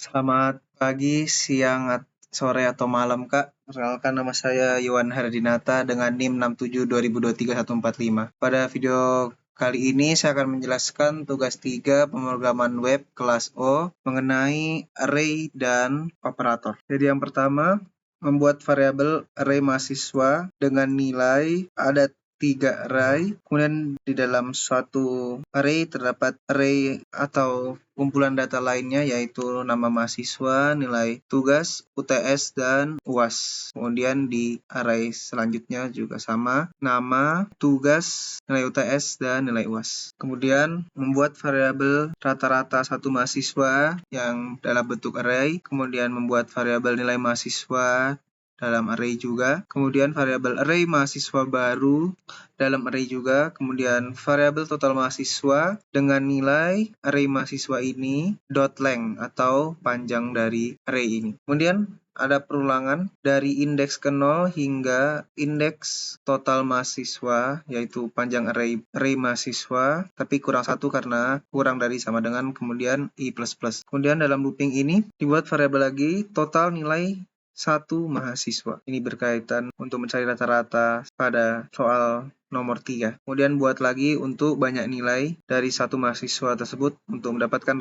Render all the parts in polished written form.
Selamat pagi, siang, sore, atau malam, Kak. Perkenalkan, nama saya Yohan Hardinata dengan NIM 6720231145. Pada video kali ini saya akan menjelaskan tugas 3 pemrograman web kelas O mengenai array dan operator. Jadi yang pertama, membuat variabel array mahasiswa dengan nilai ada 3 array, kemudian di dalam suatu array terdapat array atau kumpulan data lainnya yaitu nama mahasiswa, nilai tugas, UTS, dan UAS. Kemudian di array selanjutnya juga sama, nama, tugas, nilai UTS, dan nilai UAS. Kemudian membuat variabel rata-rata satu mahasiswa yang dalam bentuk array, kemudian membuat variabel nilai mahasiswa dalam array juga, kemudian variabel array mahasiswa baru dalam array juga, kemudian variabel total mahasiswa dengan nilai array mahasiswa ini dot length atau panjang dari array ini. Kemudian ada perulangan dari indeks ke 0 hingga indeks total mahasiswa, yaitu panjang array mahasiswa, tapi kurang 1 karena kurang dari sama dengan, kemudian i++. Kemudian dalam looping ini dibuat variabel lagi total nilai satu mahasiswa. Ini berkaitan untuk mencari rata-rata pada soal nomor 3. Kemudian buat lagi untuk banyak nilai dari satu mahasiswa tersebut untuk mendapatkan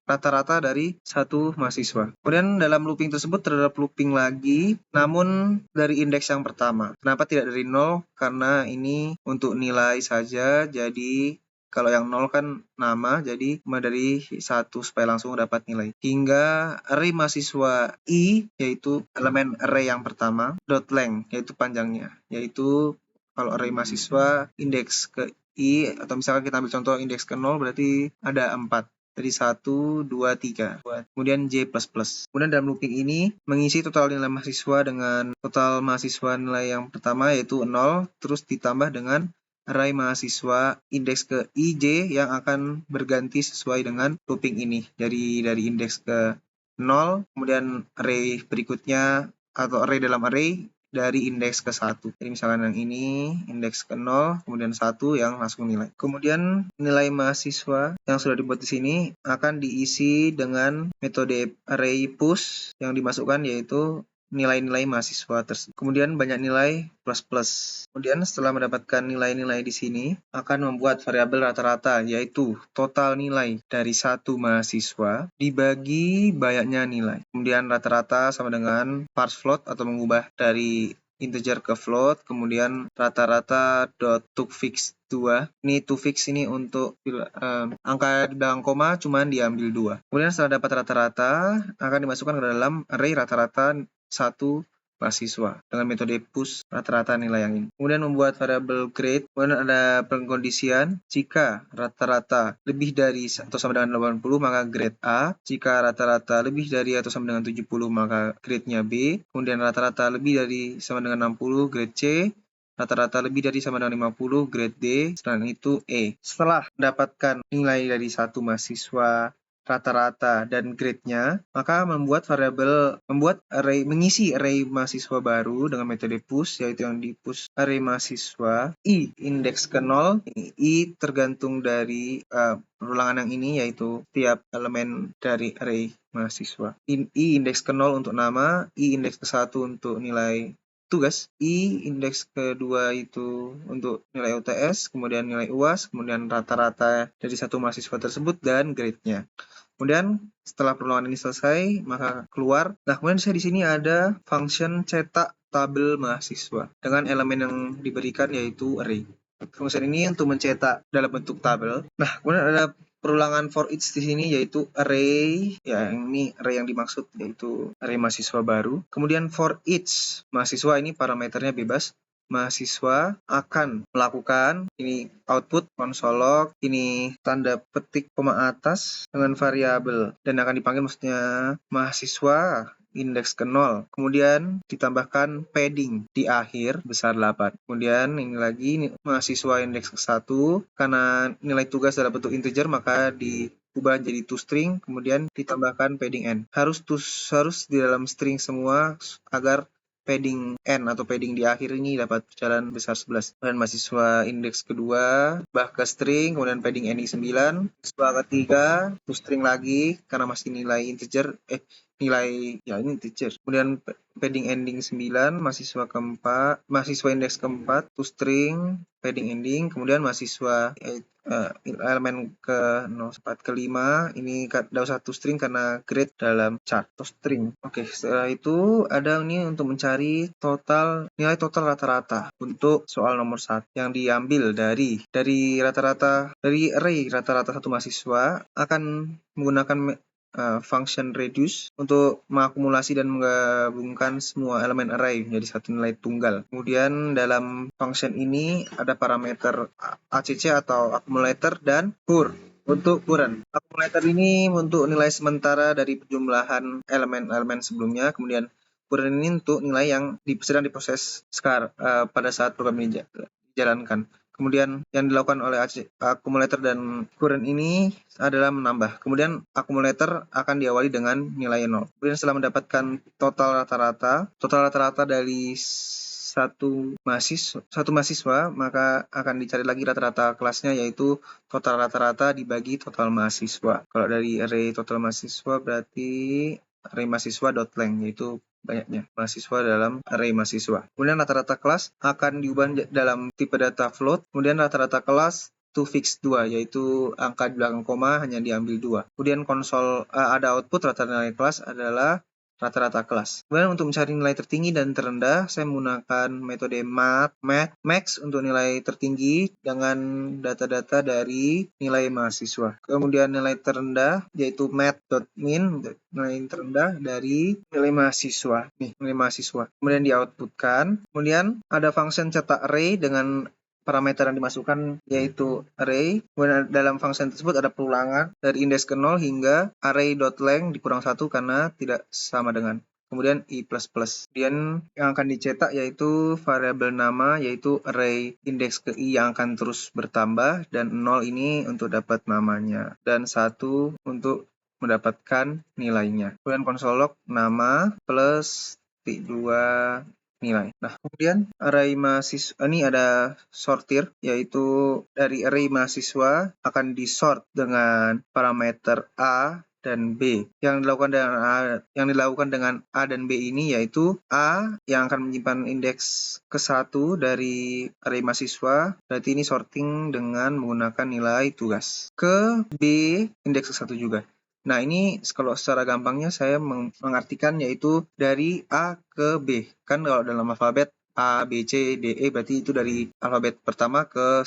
rata-rata dari satu mahasiswa. Kemudian dalam looping tersebut terdapat looping lagi, namun dari indeks yang pertama. Kenapa tidak dari 0? Karena ini untuk nilai saja, jadi kalau yang 0 kan nama, jadi cuma dari 1 supaya langsung dapat nilai. Hingga array mahasiswa I, yaitu elemen array yang pertama, dot length, yaitu panjangnya. Yaitu kalau array mahasiswa indeks ke I, atau misalkan kita ambil contoh indeks ke 0, berarti ada 4. Jadi 1, 2, 3. Kemudian J++. Kemudian dalam looping ini mengisi total nilai mahasiswa dengan total mahasiswa nilai yang pertama yaitu 0, terus ditambah dengan array mahasiswa indeks ke IJ yang akan berganti sesuai dengan looping ini. Jadi dari indeks ke 0, kemudian array berikutnya atau array dalam array dari indeks ke 1. Jadi misalkan yang ini indeks ke 0, kemudian 1 yang langsung nilai. Kemudian nilai mahasiswa yang sudah dibuat di sini akan diisi dengan metode array push yang dimasukkan yaitu nilai-nilai mahasiswa tersebut. Kemudian banyak nilai plus. Kemudian setelah mendapatkan nilai-nilai di sini akan membuat variabel rata-rata yaitu total nilai dari satu mahasiswa dibagi banyaknya nilai. Kemudian rata-rata sama dengan parse float atau mengubah dari integer ke float, kemudian rata-rata dot toFix 2. Ini toFix ini untuk angka di belakang koma cuman diambil 2. Kemudian setelah dapat rata-rata akan dimasukkan ke dalam array rata-rata satu mahasiswa dengan metode push rata-rata nilai yang ini. Kemudian membuat variabel grade, kemudian ada pengkondisian jika rata-rata lebih dari atau sama dengan 80 maka grade A, jika rata-rata lebih dari atau sama dengan 70 maka grade-nya B, kemudian rata-rata lebih dari sama dengan 60 grade C, rata-rata lebih dari sama dengan 50 grade D, selain itu E. Setelah mendapatkan nilai dari satu mahasiswa, rata-rata dan grade-nya, maka membuat mengisi array mahasiswa baru dengan metode push, yaitu yang di push array mahasiswa I indeks ke 0, I tergantung dari perulangan yang ini yaitu tiap elemen dari array mahasiswa. I indeks ke 0 untuk nama, I indeks ke 1 untuk nilai tugas, I indeks kedua itu untuk nilai UTS, kemudian nilai UAS, kemudian rata-rata dari satu mahasiswa tersebut dan grade-nya. Kemudian setelah perulangan ini selesai, maka keluar. Nah, kemudian di sini ada function cetak tabel mahasiswa dengan elemen yang diberikan yaitu array. Function ini untuk mencetak dalam bentuk tabel. Nah, kemudian ada perulangan for each di sini yaitu array, ya ini array yang dimaksud yaitu array mahasiswa baru. Kemudian for each mahasiswa ini parameternya bebas. Mahasiswa akan melakukan ini output konsolog, ini tanda petik koma atas dengan variabel dan akan dipanggil maksudnya mahasiswa indeks ke 0. Kemudian ditambahkan padding di akhir besar 8. Kemudian ini lagi mahasiswa indeks ke 1 karena nilai tugas dalam bentuk integer maka diubah jadi toString, kemudian ditambahkan padding n. Harus di dalam string semua agar padding N atau padding di akhir ini dapat berjalan besar 11. Kemudian mahasiswa indeks kedua bah ke string, kemudian padding ending 9. Mahasiswa ketiga to string lagi karena masih nilai integer, nilai ya ini integer. Kemudian padding ending 9, mahasiswa indeks keempat to string, padding ending, kemudian mahasiswa elemen ke-04 ke-5 ini dapat satu string karena grade dalam chart atau string. Oke, setelah itu ada ini untuk mencari nilai total rata-rata untuk soal nomor 1 yang diambil dari array rata-rata satu mahasiswa akan menggunakan function reduce untuk mengakumulasi dan menggabungkan semua elemen array menjadi satu nilai tunggal. Kemudian dalam function ini ada parameter ACC atau accumulator dan pur untuk current. Accumulator ini untuk nilai sementara dari penjumlahan elemen-elemen sebelumnya, kemudian current ini untuk nilai yang sedang diproses pada saat program ini dijalankan. Kemudian yang dilakukan oleh accumulator dan current ini adalah menambah. Kemudian accumulator akan diawali dengan nilai 0. Kemudian setelah mendapatkan total rata-rata dari satu mahasiswa, maka akan dicari lagi rata-rata kelasnya, yaitu total rata-rata dibagi total mahasiswa. Kalau dari array total mahasiswa berarti array mahasiswa.length, yaitu banyaknya mahasiswa dalam array mahasiswa. Kemudian rata-rata kelas akan diubah dalam tipe data float. Kemudian rata-rata kelas to fix 2, yaitu angka di belakang koma hanya diambil 2. Kemudian konsol ada output rata-rata nilai kelas adalah rata-rata kelas. Kemudian untuk mencari nilai tertinggi dan terendah, saya menggunakan metode max untuk nilai tertinggi dengan data-data dari nilai mahasiswa. Kemudian nilai terendah yaitu math.min, nilai terendah dari nilai mahasiswa. Nilai mahasiswa. Kemudian di-outputkan. Kemudian ada function cetak array dengan parameter yang dimasukkan yaitu array. Kemudian dalam function tersebut ada perulangan dari indeks ke 0 hingga array.length dikurang 1 karena tidak sama dengan. Kemudian i++. Kemudian yang akan dicetak yaitu variabel nama, yaitu array indeks ke i yang akan terus bertambah, dan 0 ini untuk dapat namanya dan 1 untuk mendapatkan nilainya. Kemudian console log nama plus 2 nilai. Nah, kemudian array mahasiswa ini ada sortir, yaitu dari array mahasiswa akan disort dengan parameter A dan B. Yang dilakukan dengan A dan B ini yaitu A yang akan menyimpan indeks ke-1 dari array mahasiswa, berarti ini sorting dengan menggunakan nilai tugas. Ke B indeks ke-1 juga. Nah, ini kalau secara gampangnya saya mengartikan yaitu dari A ke B. Kan kalau dalam alfabet A, B, C, D, E berarti itu dari alfabet pertama ke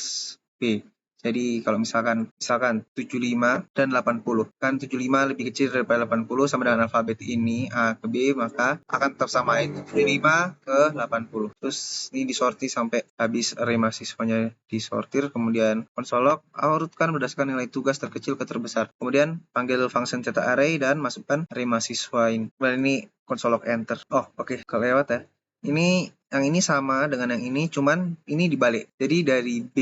B. Jadi kalau misalkan 75 dan 80, kan 75 lebih kecil daripada 80 sama dengan alfabet ini A ke B, maka akan tetap sama, itu 75 ke 80. Terus ini disortir sampai habis array mahasiswanya disortir, kemudian console log urutkan berdasarkan nilai tugas terkecil ke terbesar. Kemudian panggil function cetak array dan masukkan array mahasiswa ini. Kemudian ini console log enter. Oh, oke, kelewat ya. Ini yang ini sama dengan yang ini, cuman ini dibalik. Jadi dari B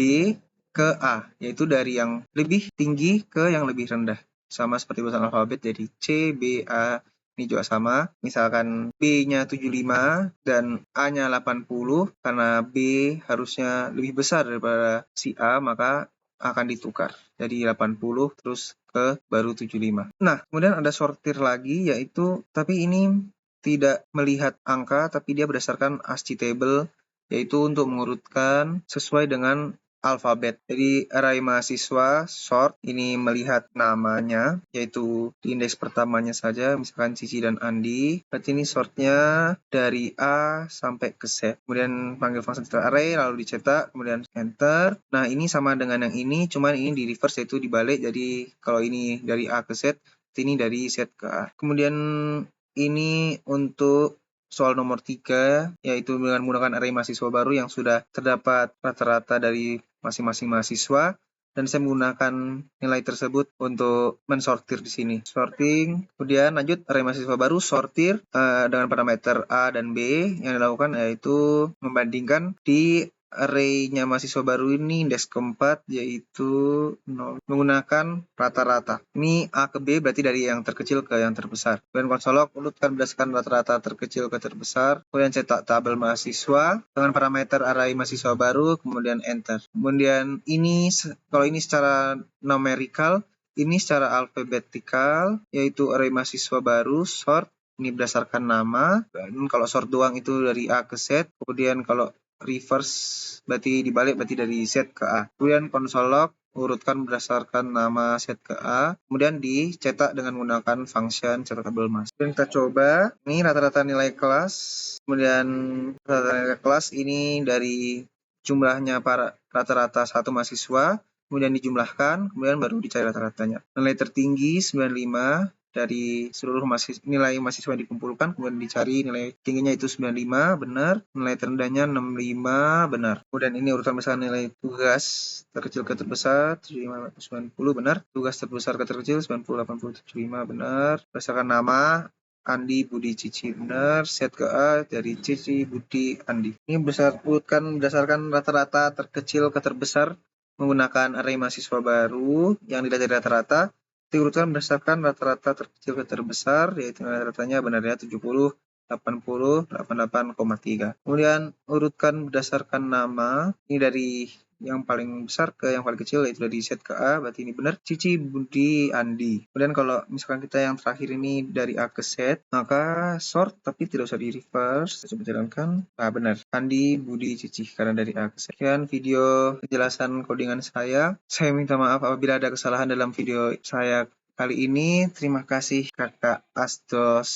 ke A, yaitu dari yang lebih tinggi ke yang lebih rendah. Sama seperti urutan alfabet, jadi C, B, A, ini juga sama. Misalkan B-nya 75 dan A-nya 80, karena B harusnya lebih besar daripada si A, maka akan ditukar. Jadi 80 terus ke baru 75. Nah, kemudian ada sortir lagi, yaitu tapi ini tidak melihat angka, tapi dia berdasarkan ASCII table, yaitu untuk mengurutkan sesuai dengan alfabet. Jadi array mahasiswa sort ini melihat namanya, yaitu di indeks pertamanya saja, misalkan Cici dan Andi. Berarti ini sortnya dari A sampai ke Z. Kemudian panggil function cetak array, lalu dicetak, kemudian enter. Nah, ini sama dengan yang ini, cuman ini di reverse, yaitu dibalik. Jadi kalau ini dari A ke Z, ini dari Z ke A. Kemudian ini untuk soal nomor 3, yaitu dengan menggunakan array mahasiswa baru yang sudah terdapat rata-rata dari masing-masing mahasiswa, dan saya menggunakan nilai tersebut untuk mensortir di sini. Sorting, kemudian lanjut array mahasiswa baru, sortir dengan parameter A dan B. Yang dilakukan yaitu membandingkan di array-nya mahasiswa baru ini indeks keempat yaitu 0, menggunakan rata-rata. Ini A ke B berarti dari yang terkecil ke yang terbesar. Kemudian konsol log urutkan berdasarkan rata-rata terkecil ke terbesar. Kemudian cetak tabel mahasiswa dengan parameter array mahasiswa baru, kemudian enter. Kemudian ini kalau ini secara numerical, ini secara alfabetikal yaitu array mahasiswa baru sort. Ini berdasarkan nama. Dan kalau sort doang itu dari A ke Z. Kemudian kalau reverse berarti dibalik, berarti dari Z ke A. Kemudian console log urutkan berdasarkan nama set ke A, kemudian dicetak dengan menggunakan function cetak tabel mas. Kemudian kita coba, ini rata-rata nilai kelas, kemudian rata-rata nilai kelas ini dari jumlahnya para rata-rata satu mahasiswa, kemudian dijumlahkan, kemudian baru dicari rata-ratanya. Nilai tertinggi 95 dari seluruh nilai mahasiswa yang dikumpulkan, kemudian dicari nilai tingginya itu 95, benar. Nilai terendahnya 65, benar. Kemudian ini urutan misalkan nilai tugas terkecil ke terbesar, 75, 90, benar. Tugas terbesar ke terkecil, 90, 80, 75, benar. Berdasarkan nama, Andi, Budi, Cici, benar. Set ke A dari Cici, Budi, Andi. Ini urutkan berdasarkan rata-rata terkecil ke terbesar menggunakan array mahasiswa baru yang dilihat dari rata-rata. Diurutkan berdasarkan rata-rata terkecil ke terbesar, yaitu rata-ratanya benarnya 70, 80, 88,3. Kemudian urutkan berdasarkan nama, ini dari yang paling besar ke yang paling kecil, yaitu dari Z ke A, berarti ini benar. Cici, Budi, Andi. Kemudian kalau misalkan kita yang terakhir ini dari A ke Z, maka sort, tapi tidak usah di reverse. Kita coba jalankan. Nah, benar. Andi, Budi, Cici, karena dari A ke Z. Sekian video penjelasan codingan saya. Saya minta maaf apabila ada kesalahan dalam video saya kali ini. Terima kasih Kakak Astos.